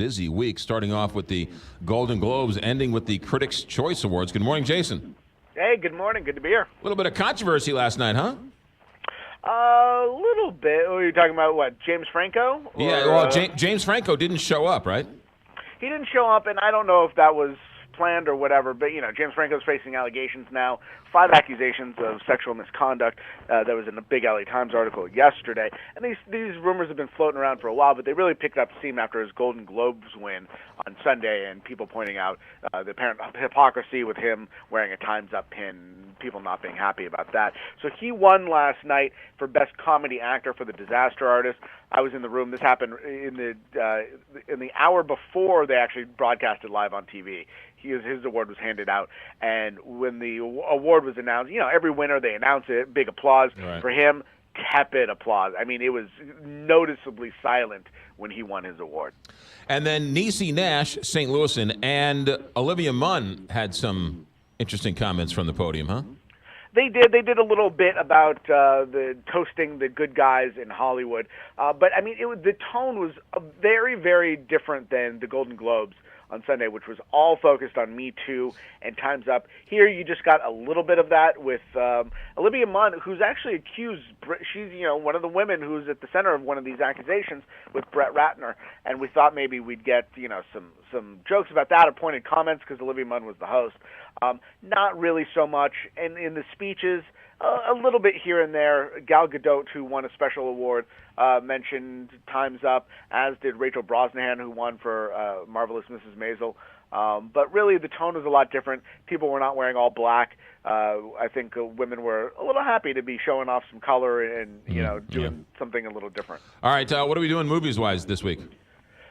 busy week, starting off with the Golden Globes, ending with the Critics' Choice Awards. Good morning, Jason. Hey, good morning. Good to be here. A little bit of controversy last night, huh? A little bit. Are you talking about what, James Franco? Or, Yeah, well, James Franco didn't show up, right? He didn't show up, and I don't know if that was planned or whatever, but, James Franco's facing allegations now, 5 accusations of sexual misconduct. That was in a big LA Times article yesterday. And these rumors have been floating around for a while, but they really picked up steam after his Golden Globes win on Sunday, and people pointing out the apparent hypocrisy with him wearing a Time's Up pin, people not being happy about that. So he won last night for Best Comedy Actor for The Disaster Artist. I was in the room. This happened in the hour before they actually broadcasted live on TV. His award was handed out, and when the award was announced, every winner, they announce it, big applause. Right. For him, tepid applause. I mean, it was noticeably silent when he won his award. And then Niecy Nash, St. Louisan, and Olivia Munn had some interesting comments from the podium, huh? They did a little bit about the toasting the good guys in Hollywood, but I mean, the tone was very, very different than the Golden Globes on Sunday, which was all focused on Me Too and Time's Up. Here you just got a little bit of that with Olivia Munn, who's actually accused, she's one of the women who's at the center of one of these accusations with Brett Ratner, and we thought maybe we'd get some jokes about that or pointed comments because Olivia Munn was the host. Not really so much, and in the speeches, a little bit here and there. Gal Gadot, who won a special award, mentioned Time's Up, as did Rachel Brosnahan, who won for Marvelous Mrs. Maisel. But really, the tone was a lot different. People were not wearing all black. I think women were a little happy to be showing off some color and doing something a little different. All right, what are we doing movies-wise this week?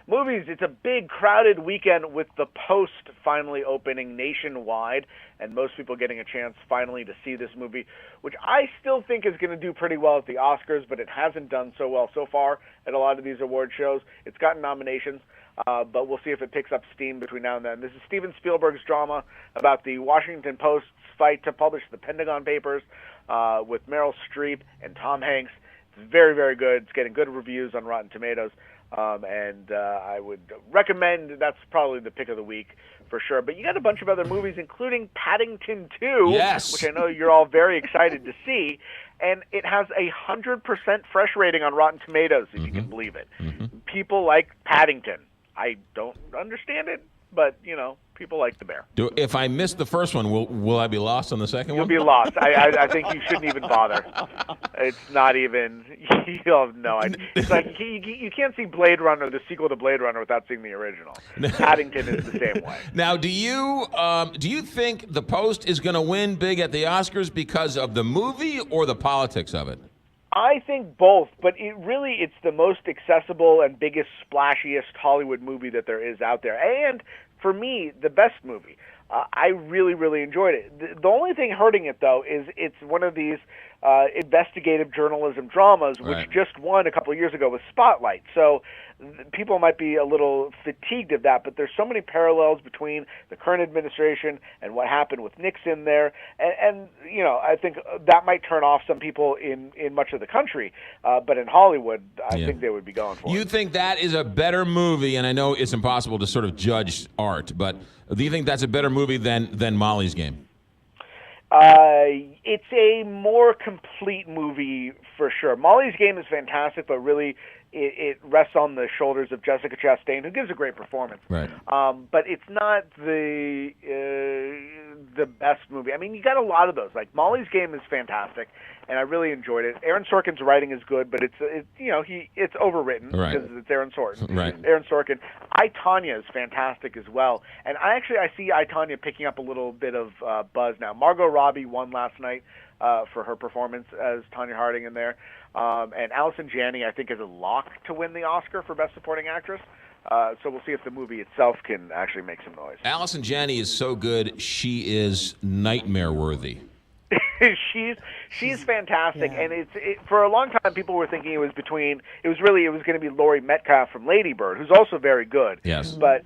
Movies, it's a big, crowded weekend with The Post finally opening nationwide, and most people getting a chance finally to see this movie, which I still think is going to do pretty well at the Oscars, but it hasn't done so well so far at a lot of these award shows. It's gotten nominations, but we'll see if it picks up steam between now and then. This is Steven Spielberg's drama about the Washington Post's fight to publish the Pentagon Papers with Meryl Streep and Tom Hanks. It's very, very good. It's getting good reviews on Rotten Tomatoes. And I would recommend, that's probably the pick of the week for sure. But you got a bunch of other movies, including Paddington 2, yes, which I know you're all very excited to see. And it has 100% fresh rating on Rotten Tomatoes, if you can believe it. People like Paddington. I don't understand it, but, people like the bear. If I missed the first one, will I be lost on the second one? You'll be lost. I think you shouldn't even bother. It's not even, you'll have no idea. It's like you can't see Blade Runner, the sequel to Blade Runner, without seeing the original. Paddington is the same way. Now, do you think The Post is going to win big at the Oscars because of the movie or the politics of it? I think both, but it's the most accessible and biggest, splashiest Hollywood movie that there is out there. And for me, the best movie. I really, really enjoyed it. The only thing hurting it, though, is it's one of these investigative journalism dramas, which just won a couple of years ago with Spotlight. So people might be a little fatigued of that, but there's so many parallels between the current administration and what happened with Nixon there. And I think that might turn off some people in much of the country. But in Hollywood, I think they would be going for it. You think that is a better movie, and I know it's impossible to sort of judge art, but do you think that's a better movie than Molly's Game? It's a more complete movie for sure. Molly's Game is fantastic, but really it rests on the shoulders of Jessica Chastain, who gives a great performance. Right. But it's not the best movie. I mean, you got a lot of those. Like Molly's Game is fantastic, and I really enjoyed it. Aaron Sorkin's writing is good, but it's overwritten because it's Aaron Sorkin. Right. Aaron Sorkin. I, Tonya is fantastic as well, and I see I, Tonya picking up a little bit of buzz now. Margot Robbie won last night for her performance as Tonya Harding in there. And Allison Janney, I think, is a lock to win the Oscar for Best Supporting Actress. So we'll see if the movie itself can actually make some noise. Allison Janney is so good; she is nightmare-worthy. She's fantastic, and for a long time people were thinking it was going to be Laurie Metcalf from Lady Bird, who's also very good. Yes. But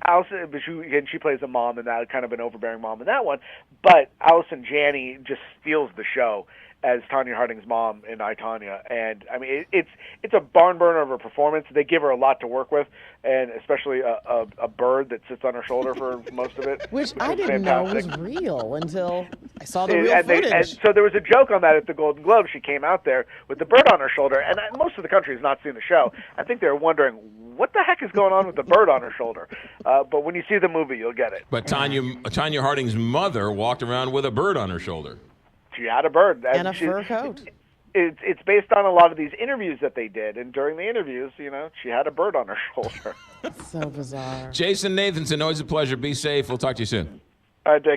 she plays a mom in that, kind of an overbearing mom in that one. But Allison Janney just steals the show as Tanya Harding's mom in I, Tonya. And I mean, it's a barn burner of a performance. They give her a lot to work with, and especially a bird that sits on her shoulder for most of it, which I didn't know was real until I saw the real footage. And so there was a joke on that at the Golden Globes. She came out there with the bird on her shoulder, and most of the country has not seen the show. I think they were wondering, what the heck is going on with the bird on her shoulder? But when you see the movie, you'll get it. But Tanya Harding's mother walked around with a bird on her shoulder. She had a bird. And a fur coat. It's based on a lot of these interviews that they did, and during the interviews, she had a bird on her shoulder. So bizarre. Jason Nathanson, always a pleasure. Be safe. We'll talk to you soon. All right, Dick.